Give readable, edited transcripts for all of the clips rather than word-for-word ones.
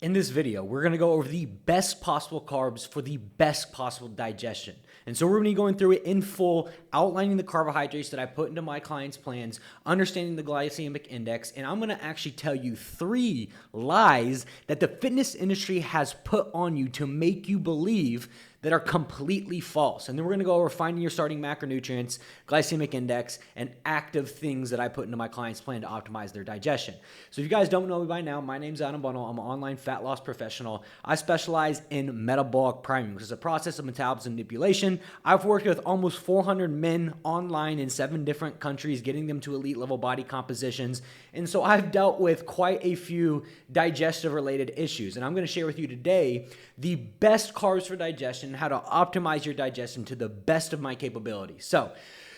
In this video, we're going to go over the best possible carbs for the best possible digestion. And so we're going to be going through it in full, outlining the carbohydrates that I put into my clients' plans, understanding the glycemic index, and I'm going to actually tell you 3 lies that the fitness industry has put on you to make you believe that are completely false. And then we're going to go over finding your starting macronutrients, glycemic index, and active things that I put into my client's plan to optimize their digestion. So if you guys don't know me by now, my name's Adam Bunnell. I'm an online fat loss professional. I specialize in metabolic priming, which is a process of metabolism manipulation. I've worked with almost 400 men online in 7 different countries, getting them to elite level body compositions. And so I've dealt with quite a few digestive related issues. And I'm going to share with you today the best carbs for digestion, how to optimize your digestion to the best of my capabilities. So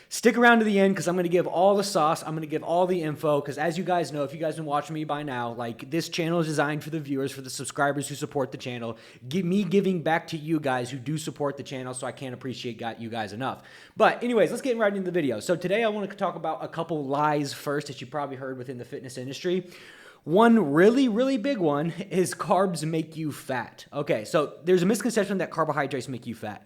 stick around to the end because I'm going to give all the sauce. I'm going to give all the info because, as you guys know, if you guys have been watching me by now, like, this channel is designed for the viewers, for the subscribers who support the channel. Me giving back to you guys who do support the channel, so I can't appreciate you guys enough. But anyways, let's get right into the video. So today I want to talk about a couple lies first that you probably heard within the fitness industry. One really big one is carbs make you fat. Okay, so there's a misconception that carbohydrates make you fat.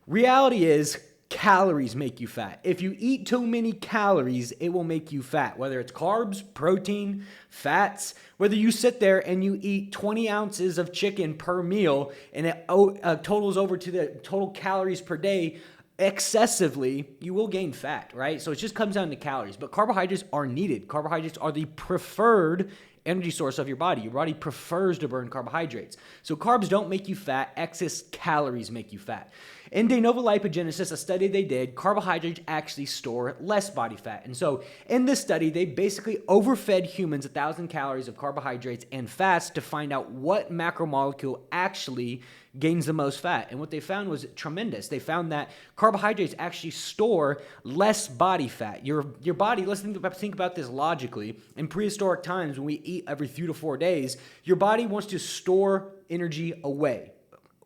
Reality is calories make you fat. If you eat too many calories, it will make you fat, whether it's carbs, protein, fats, whether you sit there and you eat 20 ounces of chicken per meal and it totals over to the total calories per day excessively, you will gain fat, right? So it just comes down to calories, but carbohydrates are needed. Carbohydrates are the preferred energy source of your body. Your body prefers to burn carbohydrates. So carbs don't make you fat, excess calories make you fat. In de novo lipogenesis, a study they did, carbohydrates actually store less body fat. And so in this study, they basically overfed humans 1,000 calories of carbohydrates and fats to find out what macromolecule actually gains the most fat. And what they found was tremendous. They found that carbohydrates actually store less body fat. Your body, let's think about this logically. In prehistoric times, when we eat every 3 to 4 days, your body wants to store energy away.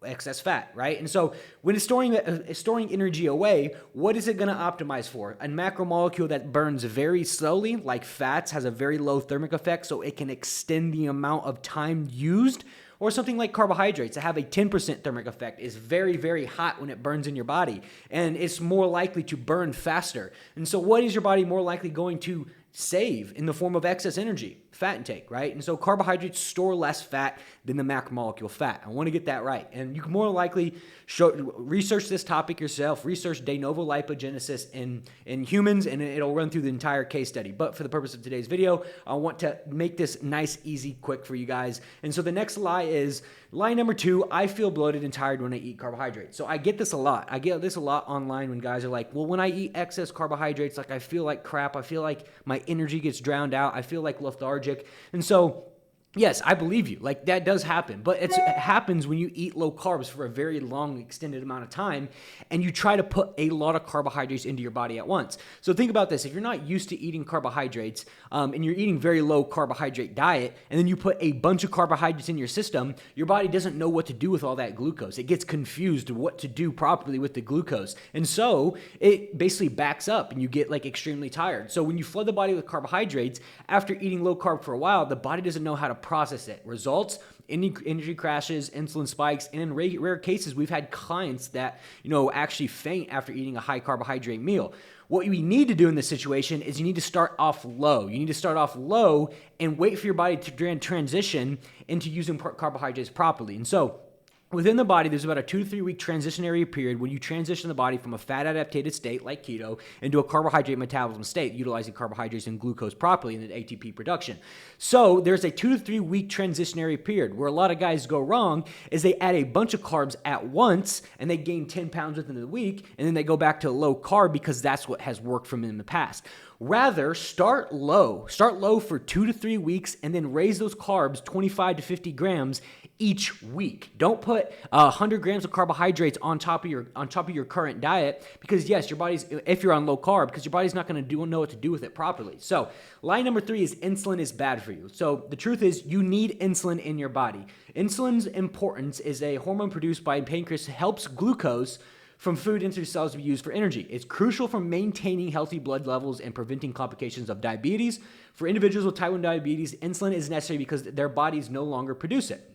Excess fat, right? And so when it's storing energy away, what is it going to optimize for? A macromolecule that burns very slowly, like fats, has a very low thermic effect, so it can extend the amount of time used. Or something like carbohydrates that have a 10% thermic effect is very hot when it burns in your body, and it's more likely to burn faster. And so what is your body more likely going to save in the form of excess energy? Fat intake, right? And so carbohydrates store less fat than the macromolecule fat. I want to get that right. And you can more likely research this topic yourself, research de novo lipogenesis in humans, and it'll run through the entire case study. But for the purpose of today's video, I want to make this nice, easy, quick for you guys. And so the next lie is lie number 2, I feel bloated and tired when I eat carbohydrates. So I get this a lot. I get this a lot online when guys are like, well, when I eat excess carbohydrates, like, I feel like crap. I feel like my energy gets drowned out. I feel like lethargic. And so, yes, I believe you. Like, that does happen. But it happens when you eat low carbs for a very long, extended amount of time, and you try to put a lot of carbohydrates into your body at once. So think about this. If you're not used to eating carbohydrates, and you're eating very low carbohydrate diet, and then you put a bunch of carbohydrates in your system, your body doesn't know what to do with all that glucose. It gets confused what to do properly with the glucose. And so it basically backs up and you get, like, extremely tired. So when you flood the body with carbohydrates, after eating low carb for a while, the body doesn't know how to process it. Results, energy crashes, insulin spikes, and in rare cases, we've had clients that, actually faint after eating a high carbohydrate meal. What we need to do in this situation is you need to start off low. You need to start off low and wait for your body to transition into using carbohydrates properly. And so within the body, there's about a 2 to 3 week transitionary period when you transition the body from a fat adapted state like keto into a carbohydrate metabolism state, utilizing carbohydrates and glucose properly in the ATP production. So there's a 2 to 3 week transitionary period. Where a lot of guys go wrong is they add a bunch of carbs at once and they gain 10 pounds within the week, and then they go back to low carb because that's what has worked for them in the past. Rather, start low for 2 to 3 weeks and then raise those carbs 25 to 50 grams each week. Don't put 100 grams of carbohydrates on top of your current diet, because yes, your body's, if you're on low carb, because your body's not going to know what to do with it properly. So lie number 3 is insulin is bad for you. So the truth is you need insulin in your body. Insulin's importance is a hormone produced by pancreas, helps glucose from food into cells to be used for energy. It's crucial for maintaining healthy blood levels and preventing complications of diabetes. For individuals with type 1 diabetes, insulin is necessary because their bodies no longer produce it.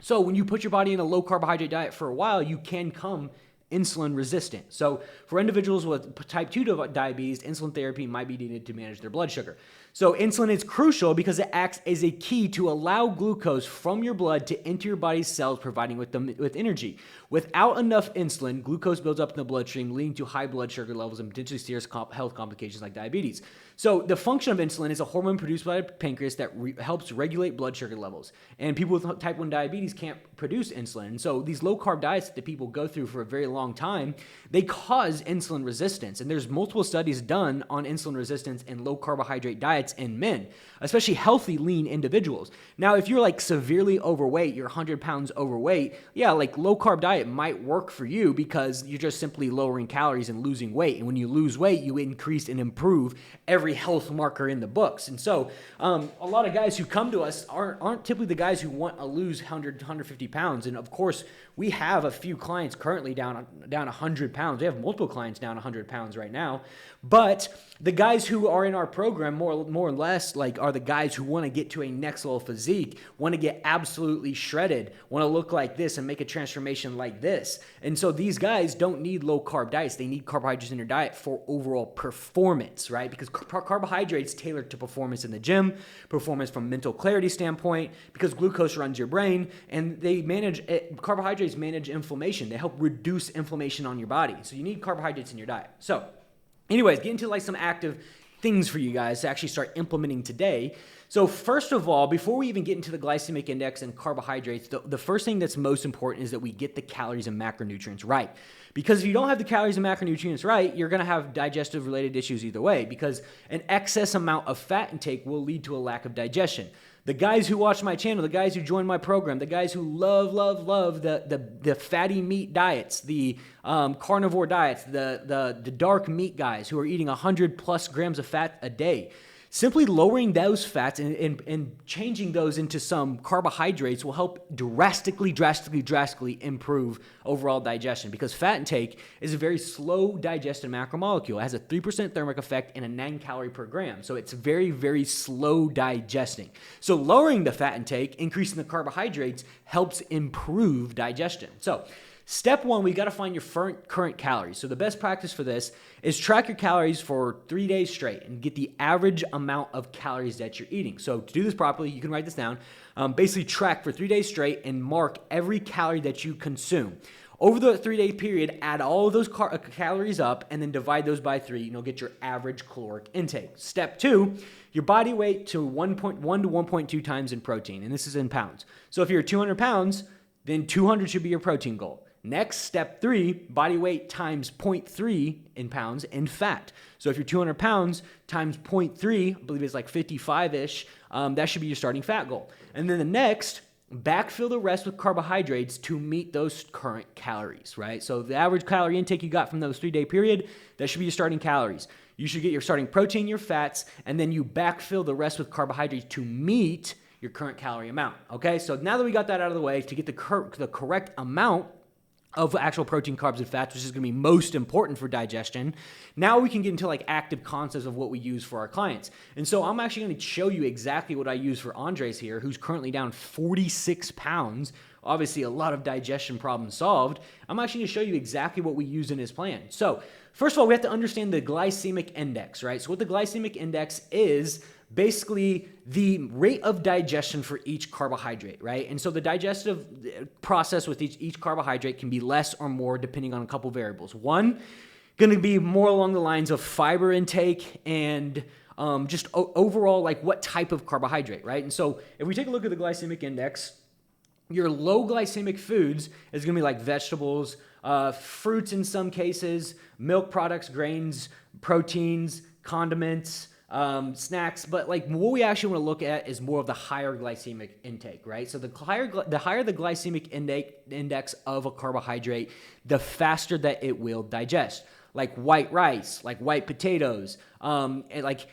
So when you put your body in a low carbohydrate diet for a while, you can come insulin resistant. So for individuals with type 2 diabetes, insulin therapy might be needed to manage their blood sugar. So insulin is crucial because it acts as a key to allow glucose from your blood to enter your body's cells, providing with energy. Without enough insulin, glucose builds up in the bloodstream, leading to high blood sugar levels and potentially serious health complications like diabetes. So the function of insulin is a hormone produced by the pancreas that helps regulate blood sugar levels. And people with type 1 diabetes can't produce insulin. And so these low-carb diets that people go through for a very long time, they cause insulin resistance. And there's multiple studies done on insulin resistance in low-carbohydrate diets in men, especially healthy, lean individuals. Now, if you're like severely overweight, you're 100 pounds overweight, yeah, like low-carb diet might work for you because you're just simply lowering calories and losing weight. And when you lose weight, you increase and improve every health marker in the books. And so a lot of guys who come to us aren't typically the guys who want to lose 100, 150 pounds. And of course, we have a few clients currently down 100 pounds. We have multiple clients down 100 pounds right now. But the guys who are in our program more or less like are the guys who want to get to a next level physique, want to get absolutely shredded, want to look like this and make a transformation like this. And so these guys don't need low carb diets. They need carbohydrates in their diet for overall performance, right? Because carbohydrates tailored to performance in the gym, performance from mental clarity standpoint, because glucose runs your brain, and carbohydrates manage inflammation. They help reduce inflammation on your body. So you need carbohydrates in your diet. So anyways, get into like some active things for you guys to actually start implementing today. So first of all, before we even get into the glycemic index and carbohydrates, the first thing that's most important is that we get the calories and macronutrients right. Because if you don't have the calories and macronutrients right, you're going to have digestive related issues either way, because an excess amount of fat intake will lead to a lack of digestion. The guys who watch my channel, the guys who join my program, the guys who love the fatty meat diets, the carnivore diets, the dark meat guys who are eating 100 plus grams of fat a day, simply lowering those fats and changing those into some carbohydrates will help drastically improve overall digestion, because fat intake is a very slow digested macromolecule. It has a 3% thermic effect and a 9 calorie per gram. So it's very, very slow digesting. So lowering the fat intake, increasing the carbohydrates helps improve digestion. So step one, we got to find your current calories. So the best practice for this is track your calories for 3 days straight and get the average amount of calories that you're eating. So to do this properly, you can write this down. Basically track for 3 days straight and mark every calorie that you consume. Over the 3-day period, add all of those calories up and then divide those by 3, and you'll get your average caloric intake. Step two, your body weight to 1.1 to 1.2 times in protein, and this is in pounds. So if you're 200 pounds, then 200 should be your protein goal. Next, step 3, body weight times 0.3 in pounds in fat. So if you're 200 pounds times 0.3, I believe it's like 55-ish, that should be your starting fat goal. And then the next, backfill the rest with carbohydrates to meet those current calories, right? So the average calorie intake you got from those 3-day period, that should be your starting calories. You should get your starting protein, your fats, and then you backfill the rest with carbohydrates to meet your current calorie amount, okay? So now that we got that out of the way, to get the correct amount of actual protein, carbs, and fats, which is going to be most important for digestion, now we can get into like active concepts of what we use for our clients. And so I'm actually going to show you exactly what I use for Andres here, who's currently down 46 pounds. Obviously, a lot of digestion problems solved. I'm actually going to show you exactly what we use in his plan. So first of all, we have to understand the glycemic index, right? So what the glycemic index is basically the rate of digestion for each carbohydrate, right? And so the digestive process with each carbohydrate can be less or more depending on a couple variables. One, going to be more along the lines of fiber intake and just overall like what type of carbohydrate, right? And so if we take a look at the glycemic index, your low glycemic foods is going to be like vegetables, fruits in some cases, milk products, grains, proteins, condiments, snacks, but like what we actually want to look at is more of the higher glycemic intake, right? So the higher the glycemic index of a carbohydrate, the faster that it will digest. Like white rice, like white potatoes, and like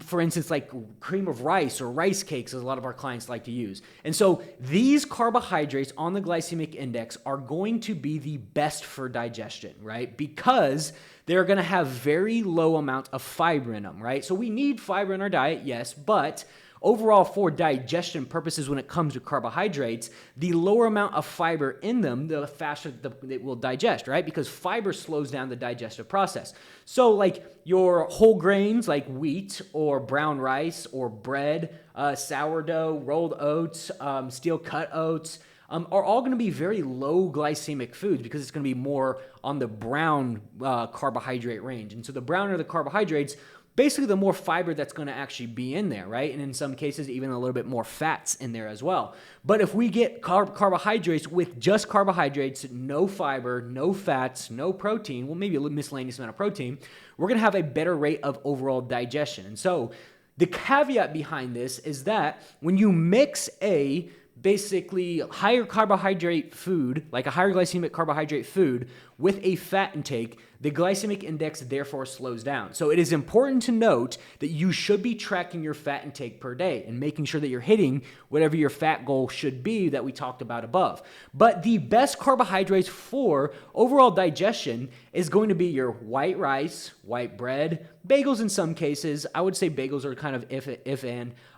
for instance, like cream of rice or rice cakes, as a lot of our clients like to use. And so these carbohydrates on the glycemic index are going to be the best for digestion, right? Because they're going to have very low amount of fiber in them, right? So we need fiber in our diet, yes, but overall for digestion purposes when it comes to carbohydrates, the lower amount of fiber in them, the faster it will digest, right? Because fiber slows down the digestive process. So like your whole grains like wheat or brown rice or bread, sourdough, rolled oats, steel cut oats, are all going to be very low glycemic foods because it's going to be more on the brown carbohydrate range. And so the browner the carbohydrates, basically the more fiber that's going to actually be in there, right? And in some cases, even a little bit more fats in there as well. But if we get carbohydrates with just carbohydrates, no fiber, no fats, no protein, well, maybe a miscellaneous amount of protein, we're going to have a better rate of overall digestion. And so the caveat behind this is that when you mix a basically higher carbohydrate food, like a higher glycemic carbohydrate food, with a fat intake, the glycemic index therefore slows down. So it is important to note that you should be tracking your fat intake per day and making sure that you're hitting whatever your fat goal should be that we talked about above. But the best carbohydrates for overall digestion is going to be your white rice, white bread, bagels in some cases. I would say bagels are kind of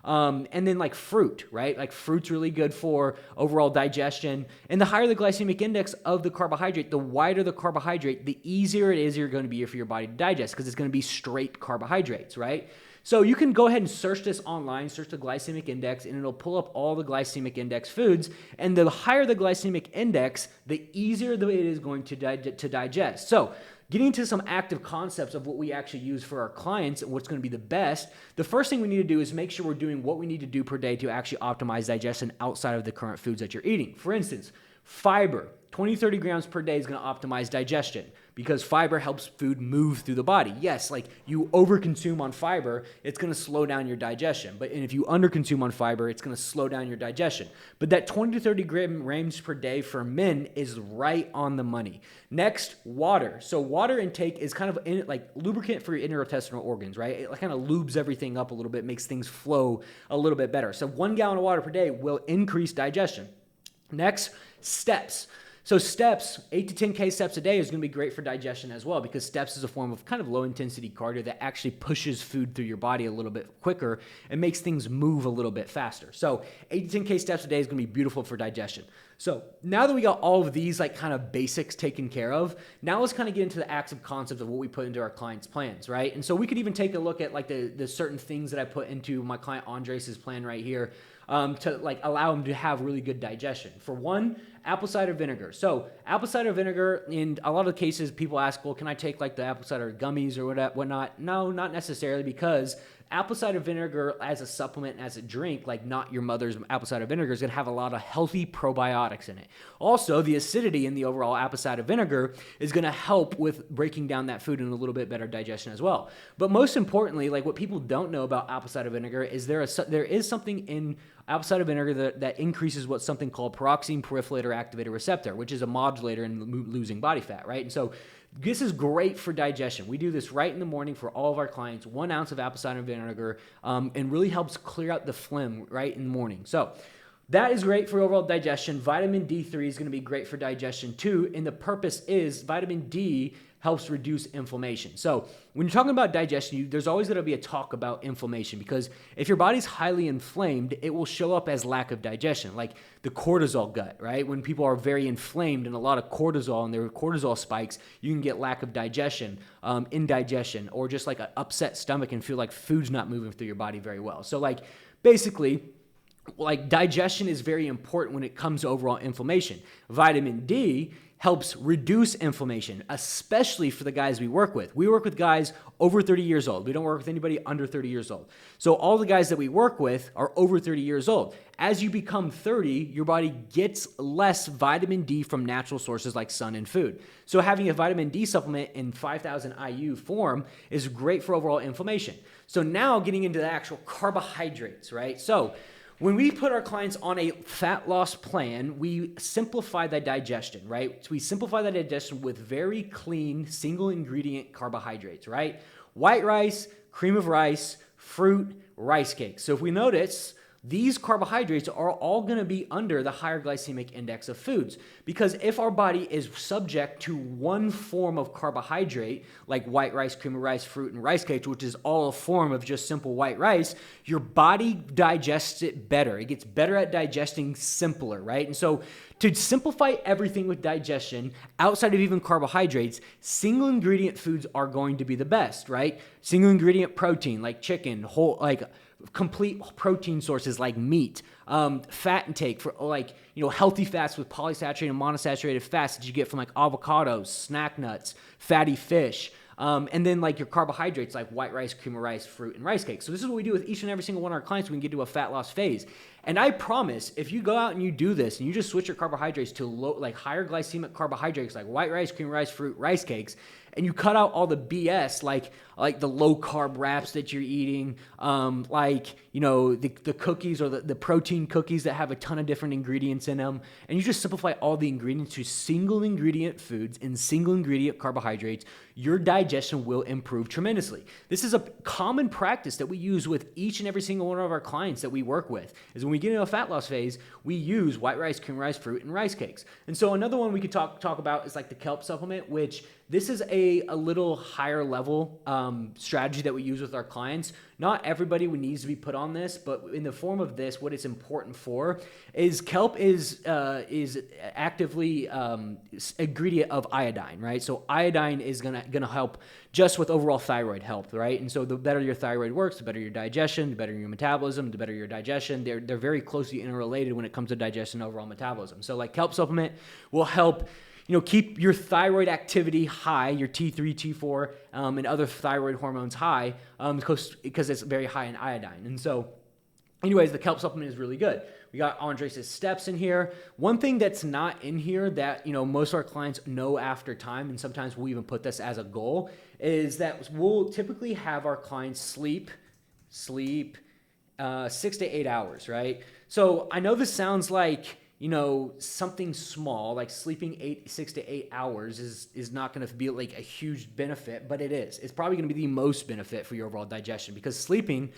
and then like fruit, right? Like fruit's really good for overall digestion. And the higher the glycemic index of the carbohydrate, the wider the carbohydrate, the easier it is you're going to be for your body to digest because it's going to be straight carbohydrates, right? So you can go ahead and search this online, search the glycemic index, and it'll pull up all the glycemic index foods. And the higher the glycemic index, the easier it is going to digest. So getting into some active concepts of what we actually use for our clients and what's going to be the best, the first thing we need to do is make sure we're doing what we need to do per day to actually optimize digestion outside of the current foods that you're eating. For instance, fiber, 20, 30 grams per day is going to optimize digestion because fiber helps food move through the body. Yes, like you overconsume on fiber, it's going to slow down your digestion. And if you underconsume on fiber, it's going to slow down your digestion. But that 20 to 30 grams per day for men is right on the money. Next, water. So water intake is kind of like lubricant for your interintestinal organs, right? It kind of lubes everything up a little bit, makes things flow a little bit better. So 1 gallon of water per day will increase digestion. Next, steps. So steps, 8 to 10K steps a day is going to be great for digestion as well because steps is a form of kind of low intensity cardio that actually pushes food through your body a little bit quicker and makes things move a little bit faster. So 8 to 10K steps a day is going to be beautiful for digestion. So now that we got all of these like kind of basics taken care of, now let's kind of get into the active concepts of what we put into our clients' plans, right? And so we could even take a look at like the certain things that I put into my client Andres' plan right here. To like allow them to have really good digestion. For one, apple cider vinegar. So apple cider vinegar, in a lot of cases, people ask, well, can I take like the apple cider gummies or whatnot? No, not necessarily, because apple cider vinegar as a supplement, as a drink, like not your mother's apple cider vinegar, is going to have a lot of healthy probiotics in it. Also, the acidity in the overall apple cider vinegar is going to help with breaking down that food and a little bit better digestion as well. But most importantly, like what people don't know about apple cider vinegar is there is something in apple cider vinegar that increases what's something called peroxine peroxylator activator receptor, which is a modulator in losing body fat, right? And so this is great for digestion. We do this right in the morning for all of our clients, 1 ounce of apple cider vinegar, and really helps clear out the phlegm right in the morning. So that is great for overall digestion. Vitamin D3 is going to be great for digestion too, and the purpose is vitamin D helps reduce inflammation. So when you're talking about digestion, there's always going to be a talk about inflammation because if your body's highly inflamed, it will show up as lack of digestion, like the cortisol gut, right? When people are very inflamed and a lot of cortisol and their cortisol spikes, you can get lack of digestion, indigestion, or just like an upset stomach and feel like food's not moving through your body very well. So like basically, like digestion is very important when it comes to overall inflammation. Vitamin D helps reduce inflammation, especially for the guys we work with. We work with guys over 30 years old. We don't work with anybody under 30 years old. So all the guys that we work with are over 30 years old. As you become 30, your body gets less vitamin D from natural sources like sun and food. So having a vitamin D supplement in 5,000 IU form is great for overall inflammation. So now getting into the actual carbohydrates, right? So when we put our clients on a fat loss plan, we simplify the digestion, right? So we simplify the digestion with very clean, single ingredient carbohydrates, right? White rice, cream of rice, fruit, rice cakes. So if we notice, these carbohydrates are all going to be under the higher glycemic index of foods. Because if our body is subject to one form of carbohydrate, like white rice, cream of rice, fruit, and rice cakes, which is all a form of just simple white rice, your body digests it better. It gets better at digesting simpler, right? And so to simplify everything with digestion, outside of even carbohydrates, single ingredient foods are going to be the best, right? Single ingredient protein, like chicken, whole, like complete protein sources like meat, fat intake for healthy fats with polysaturated and monosaturated fats that you get from like avocados, snack nuts, fatty fish, and then like your carbohydrates like white rice, cream of rice, fruit, and rice cakes. So this is what we do with each and every single one of our clients when we get to a fat loss phase. And I promise, if you go out and you do this and you just switch your carbohydrates to higher glycemic carbohydrates like white rice, cream of rice, fruit, rice cakes, and you cut out all the BS like the low carb wraps that you're eating, the cookies or the protein cookies that have a ton of different ingredients in them, and you just simplify all the ingredients to single ingredient foods and single ingredient carbohydrates, your digestion will improve tremendously. This is a common practice that we use with each and every single one of our clients that we work with, is when we get into a fat loss phase, we use white rice, cream rice, fruit, and rice cakes. And so another one we could talk about is like the kelp supplement, which this is a little higher level strategy that we use with our clients. Not everybody needs to be put on this, but in the form of this, what it's important for is kelp is actively ingredient of iodine, right? So iodine is gonna help just with overall thyroid health, right? And so the better your thyroid works, the better your digestion, the better your metabolism, the better your digestion. They're very closely interrelated when it comes to digestion and overall metabolism. So like kelp supplement will help keep your thyroid activity high, your T3, T4, and other thyroid hormones high, because it's very high in iodine. And so anyways, the kelp supplement is really good. We got Andres' steps in here. One thing that's not in here that, most of our clients know after time, and sometimes we'll even put this as a goal, is that we'll typically have our clients sleep 6 to 8 hours, right? So I know this sounds like, something small, like sleeping 6 to 8 hours is not going to be like a huge benefit, but it is. It's probably going to be the most benefit for your overall digestion, because sleeping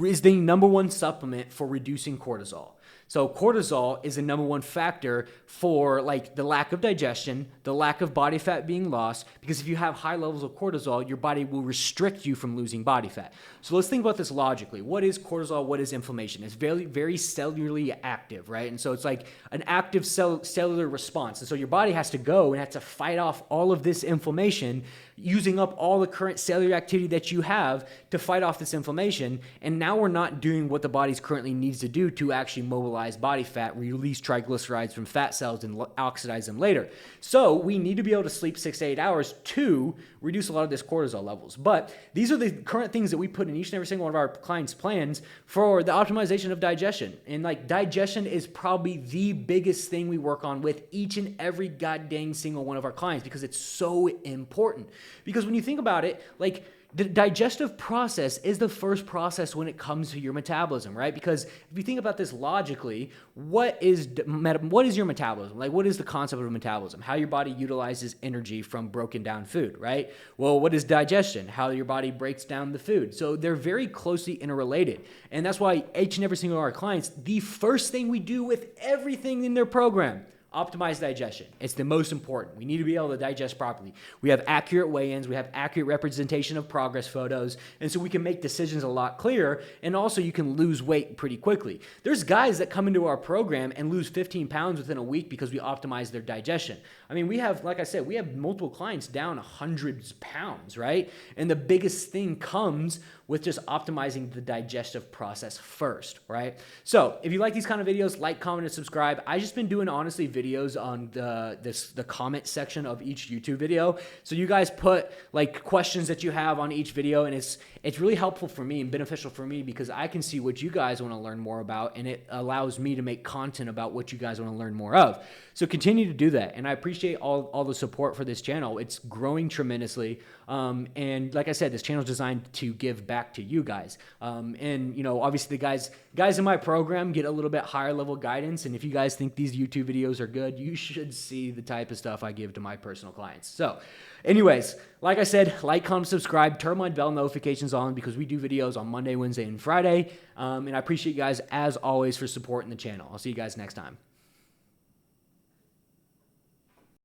is the number one supplement for reducing cortisol. So cortisol is the number one factor for like the lack of digestion, the lack of body fat being lost, because if you have high levels of cortisol, your body will restrict you from losing body fat. So let's think about this logically. What is cortisol? What is inflammation? It's very, very cellularly active, right? And so it's like an active cellular response. And so your body has to go and has to fight off all of this inflammation, using up all the current cellular activity that you have to fight off this inflammation. And now we're not doing what the body's currently needs to do to actually mobilize body fat, release triglycerides from fat cells, and oxidize them later. So we need to be able to sleep 6 to 8 hours to reduce a lot of this cortisol levels. But these are the current things that we put in each and every single one of our clients' plans for the optimization of digestion. And like digestion is probably the biggest thing we work on with each and every goddamn single one of our clients, because it's so important. Because when you think about it, like the digestive process is the first process when it comes to your metabolism, right? Because if you think about this logically, what is your metabolism? Like, what is the concept of metabolism? How your body utilizes energy from broken down food, right? Well, what is digestion? How your body breaks down the food. So they're very closely interrelated. And that's why each and every single one of our clients, the first thing we do with everything in their program, optimize digestion. It's the most important. We need to be able to digest properly. We have accurate weigh-ins. We have accurate representation of progress photos. And so we can make decisions a lot clearer. And also you can lose weight pretty quickly. There's guys that come into our program and lose 15 pounds within a week because we optimize their digestion. I mean, we have, like I said, we have multiple clients down hundreds of pounds, right? And the biggest thing comes with just optimizing the digestive process first, right? So if you like these kind of videos, like, comment, and subscribe. I've just been doing, honestly, videos on the comment section of each YouTube video. So you guys put like questions that you have on each video, and it's really helpful for me and beneficial for me, because I can see what you guys want to learn more about, and it allows me to make content about what you guys want to learn more of. So continue to do that, and I appreciate all the support for this channel. It's growing tremendously, and like I said, this channel is designed to give back to you guys. And obviously the guys in my program get a little bit higher level guidance, and if you guys think these YouTube videos are good, you should see the type of stuff I give to my personal clients. So anyways, like I said, like, comment, subscribe, turn my bell notifications on because we do videos on Monday, Wednesday, and Friday. And I appreciate you guys, as always, for supporting the channel. I'll see you guys next time.